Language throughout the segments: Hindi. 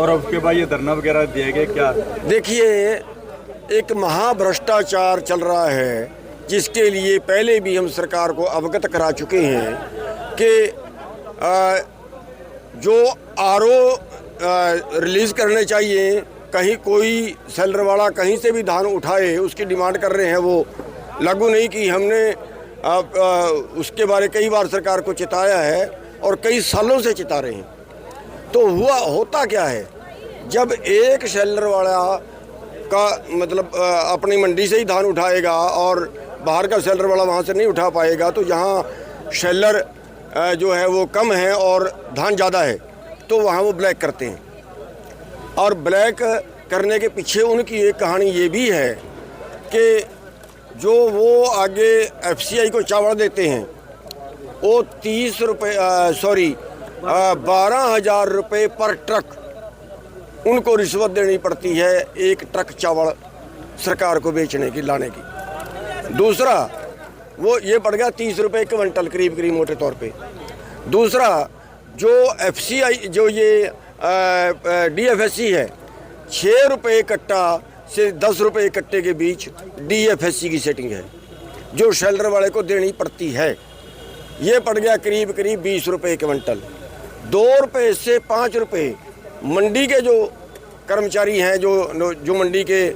और उसके बाद ये धरना वगैरह दिया गया क्या? देखिए, एक महाभ्रष्टाचार चल रहा है जिसके लिए पहले भी हम सरकार को अवगत करा चुके हैं कि जो आरओ रिलीज़ करने चाहिए, कहीं कोई सेलर वाला कहीं से भी धान उठाए उसकी डिमांड कर रहे हैं, वो लागू नहीं की। हमने उसके बारे कई बार सरकार को चिताया है और कई सालों से चिता रहे हैं। तो होता क्या है, जब एक सेलर वाला का मतलब अपनी मंडी से ही धान उठाएगा और बाहर का सेलर वाला वहाँ से नहीं उठा पाएगा, तो जहाँ सेलर जो है वो कम है और धान ज़्यादा है तो वहाँ वो ब्लैक करते हैं। और ब्लैक करने के पीछे उनकी एक कहानी ये भी है कि जो वो आगे एफसीआई को चावल देते हैं वो 12,000 रुपये पर ट्रक उनको रिश्वत देनी पड़ती है एक ट्रक चावल सरकार को बेचने की, लाने की। दूसरा, वो ये पड़ गया 30 रुपये क्विंटल करीब मोटे तौर पे। दूसरा, जो एफसीआई जो ये डीएफएससी है, 6 रुपये कट्टा से 10 रुपये कट्टे के बीच डीएफएससी की सेटिंग है जो शेल्टर वाले को देनी पड़ती है। ये पड़ गया करीब 20 रुपये क्विंटल। 2 रुपये से 5 रुपये मंडी के जो कर्मचारी हैं, जो मंडी के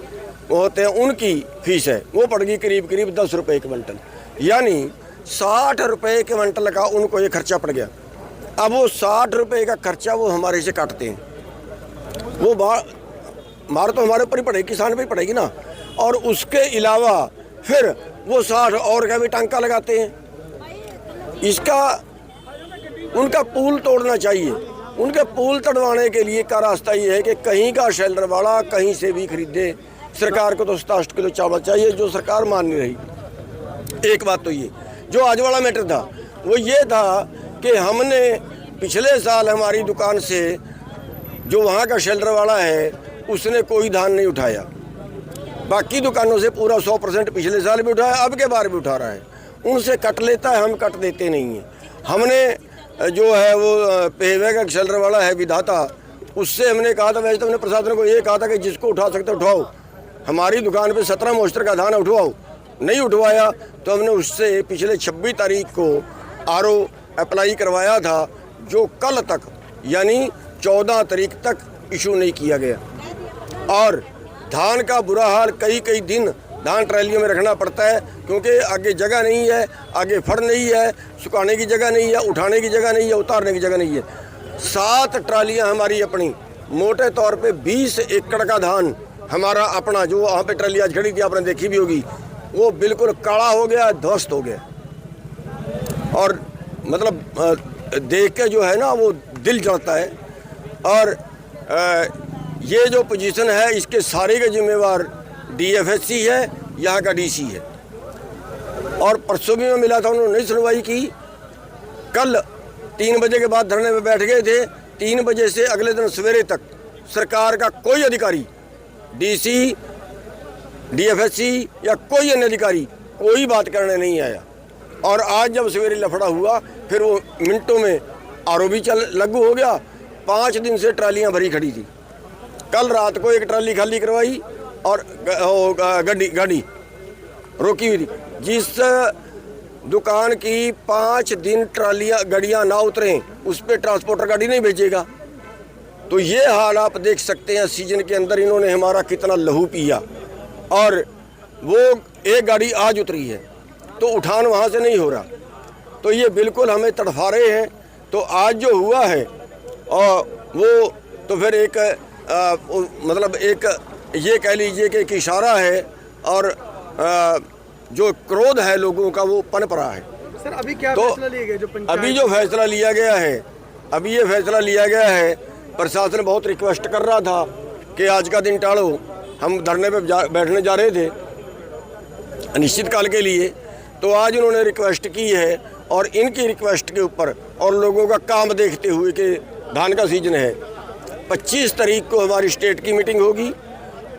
वो होते हैं, उनकी फीस है, वो पड़ गई करीब 10 रुपये क्विंटल। यानी 60 रुपये क्विंटल का उनको ये खर्चा पड़ गया। अब वो 60 रुपये का खर्चा वो हमारे से काटते हैं, वो मार तो हमारे ऊपर ही पड़ेगी, किसान पे ही पड़ेगी ना। और उसके अलावा फिर वो 60 और का भी टांका लगाते हैं। इसका उनका पुल तोड़ना चाहिए। उनके पुल तोड़वाने के लिए का रास्ता ये है कि कहीं का शेल्टर वाला कहीं से भी खरीदे। सरकार को तो 67 किलो चावल चाहिए, जो सरकार मान नहीं रही। एक बात तो ये, जो आज वाला मैटर था वो ये था कि हमने पिछले साल हमारी दुकान से जो वहाँ का शेल्टर वाला है उसने कोई धान नहीं उठाया, बाकी दुकानों से पूरा 100% पिछले साल भी उठाया, अब के बार भी उठा रहा है। उनसे कट लेता है, हम कट देते नहीं हैं। हमने जो है वो पेहवे का शेल्टर वाला है विधाता, उससे हमने कहा था, वैसे तो हमने प्रशासन को ये कहा था कि जिसको उठा सकते उठाओ, हमारी दुकान पे 17 मोस्टर का धान उठवाओ। नहीं उठवाया तो हमने उससे पिछले 26 तारीख को आरओ अप्लाई करवाया था, जो कल तक यानी 14 तारीख तक इशू नहीं किया गया। और धान का बुरा हाल, कई दिन धान ट्रैलियों में रखना पड़ता है क्योंकि आगे जगह नहीं है, आगे फड़ नहीं है, सुखाने की जगह नहीं है, उठाने की जगह नहीं है, उतारने की जगह नहीं है। 7 ट्रालियाँ हमारी अपनी, मोटे तौर पे 20 एकड़ का धान हमारा अपना, जो वहाँ पे ट्राली आज खड़ी थी आपने देखी भी होगी, वो बिल्कुल काला हो गया, ध्वस्त हो गया। और मतलब देख के जो है ना वो दिल जलता है। और ये जो पोजीशन है इसके सारे के जिम्मेवार डीएफएससी है, यहाँ का डीसी है। और परसों भी मैं मिला था, उन्होंने नहीं सुनवाई की। कल 3 बजे के बाद धरने में बैठ गए थे। 3 बजे से अगले दिन सवेरे तक सरकार का कोई अधिकारी, डीसी, डीएफएससी या कोई अन्य अधिकारी कोई बात करने नहीं आया। और आज जब सवेरे लफड़ा हुआ, फिर वो मिनटों में आरओ भी लागू हो गया। 5 दिन से ट्रालियां भरी खड़ी थी। कल रात को एक ट्राली खाली करवाई और गाड़ी रोकी हुई थी। जिस दुकान की 5 दिन गाड़ियां ना उतरें, उस पर ट्रांसपोर्टर गाड़ी नहीं भेजेगा। तो ये हाल आप देख सकते हैं, सीजन के अंदर इन्होंने हमारा कितना लहू पिया। और वो एक गाड़ी आज उतरी है तो उठान वहाँ से नहीं हो रहा, तो ये बिल्कुल हमें तड़फा रहे हैं। तो आज जो हुआ है और वो तो फिर एक मतलब एक ये कह लीजिए कि एक इशारा है, और जो क्रोध है लोगों का वो पनप रहा है। सर, अभी क्या फैसला लिया गया? अभी जो फैसला लिया गया है, अभी ये फैसला लिया गया है, प्रशासन बहुत रिक्वेस्ट कर रहा था कि आज का दिन टालो। हम धरने पे बैठने जा रहे थे अनिश्चित काल के लिए, तो आज उन्होंने रिक्वेस्ट की है। और इनकी रिक्वेस्ट के ऊपर और लोगों का काम देखते हुए कि धान का सीजन है, 25 तारीख को हमारी स्टेट की मीटिंग होगी।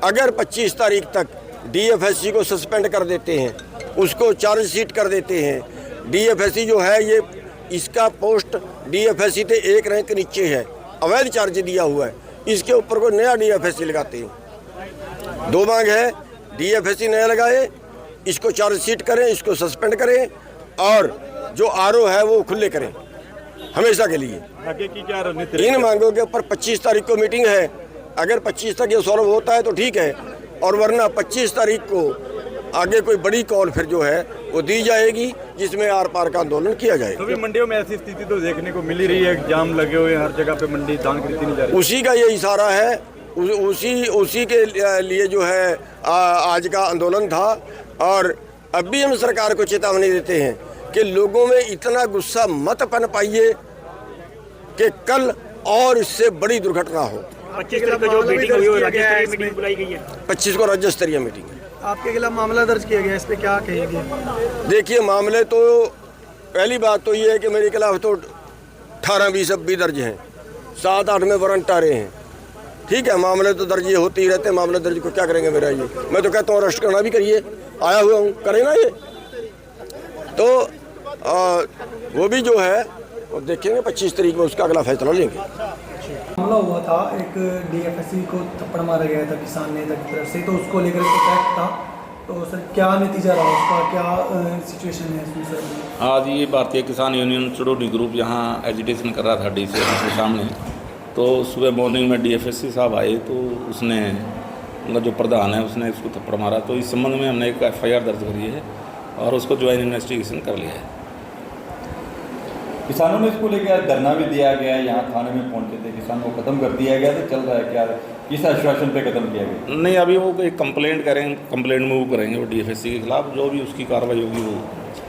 अगर 25 तारीख तक डीएफएससी को सस्पेंड कर देते हैं, उसको चार्जशीट कर देते हैं। डीएफएससी जो है ये, इसका पोस्ट डीएफएससी से 1 रैंक नीचे है, अवैध चार्ज दिया हुआ है। इसके ऊपर कोई नया DFSC लगाते हैं। दो मांग है, DFSC नया लगाए, इसको चार्जशीट करें, इसको सस्पेंड करें और जो RO है वो खुले करें हमेशा के लिए। आगे की क्या रणनीति? इन मांगों के ऊपर 25 तारीख को मीटिंग है। अगर 25 तक ये सॉल्व होता है तो ठीक है, और वरना 25 तारीख को आगे कोई बड़ी कॉल फिर जो है वो दी जाएगी, जिसमें आर पार का आंदोलन किया जाएगा। तो भी मंडियों में ऐसी स्थिति तो देखने को मिल ही रही है, जाम लगे हुए हैं हर जगह पे, मंडी धान खरीदी नहीं जा रही। उसी का ये इशारा है, उसी के लिए जो है आज का आंदोलन था। और अब भी हम सरकार को चेतावनी देते हैं कि लोगों में इतना गुस्सा मत पन पाइए कि कल और इससे बड़ी दुर्घटना हो। 25 तारीख को जो मीटिंग हुई है, राज्य स्तरीय मीटिंग बुलाई गई है। 25 को राज्य स्तरीय मीटिंग है। आपके खिलाफ मामला दर्ज किया गया, इस पे क्या कहेंगे? देखिए, मामले तो पहली बात तो ये है कि मेरे खिलाफ तो 18-20 अब भी दर्ज हैं, 7-8 में वारंट आ रहे हैं। ठीक है, मामले तो दर्ज ये होते ही रहते हैं। मामले दर्ज को क्या करेंगे मेरा ये? मैं तो कहता हूँ अरेस्ट करना भी करिए, आया हुआ हूँ, करें ना ये। तो वो भी जो है वो देखेंगे 25 तारीख में उसका अगला फैसला लेंगे। मामला हुआ था, एक DFSC को थप्पड़ मारा गया था किसान नेता की तरफ से, तो उसको लेकर के ट्रैक था। तो सर क्या नतीजा रहा उसका, क्या सिचुएशन है इसमें सर? आज ये भारतीय किसान यूनियन चुड़ोनी ग्रुप यहाँ एजिटेशन कर रहा था DC के सामने। तो सुबह मॉर्निंग में DFSC साहब आए तो उसने, उनका जो प्रधान है उसने इसको थप्पड़ मारा। तो इस संबंध में हमने एक FIR दर्ज करी है और उसको ज्वाइन इन्वेस्टिगेशन कर लिया है। किसानों ने इसको लेकर धरना भी दिया गया, यहाँ थाने में पहुंचे थे, किसान को खत्म कर दिया गया, तो चल रहा है क्या, किस आश्वासन पे खत्म किया गया? नहीं, अभी वो एक कंप्लेंट करेंगे, कंप्लेंट मूव करेंगे वो DFSC के खिलाफ। जो भी उसकी कार्रवाई होगी वो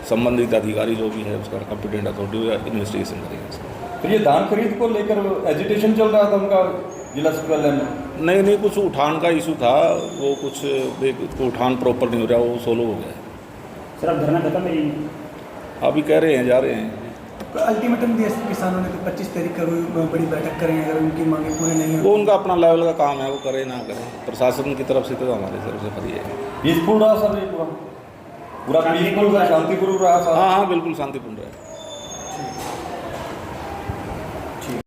संबंधित अधिकारी जो भी है उसका कंपिटेंट अथॉरिटी इन्वेस्टिगेशन करेंगे। तो ये धान खरीद को लेकर एजिटेशन चल रहा था उनका जिला सचिवालय में? नहीं, कुछ उठान का इशू था, वो कुछ उठान प्रॉपर नहीं हो रहा, वो सोलो हो गया। सर अब धरना खत्म है? अभी कह रहे हैं, जा रहे हैं। अल्टीमेटम दिया किसानों ने कि 25 तारीख का कोई बड़ी बैठक करें, अगर उनकी मांगे पूरी नहीं वो हो। उनका अपना लेवल का काम है, वो करे ना करे। प्रशासन की तरफ से तो हमारी तरफ से फ्री है। पीसफुल रहा सर, ये पूरा पीसफुल रहा, शांतिपूर्ण रहा सर? हाँ, बिल्कुल शांतिपूर्ण रहा।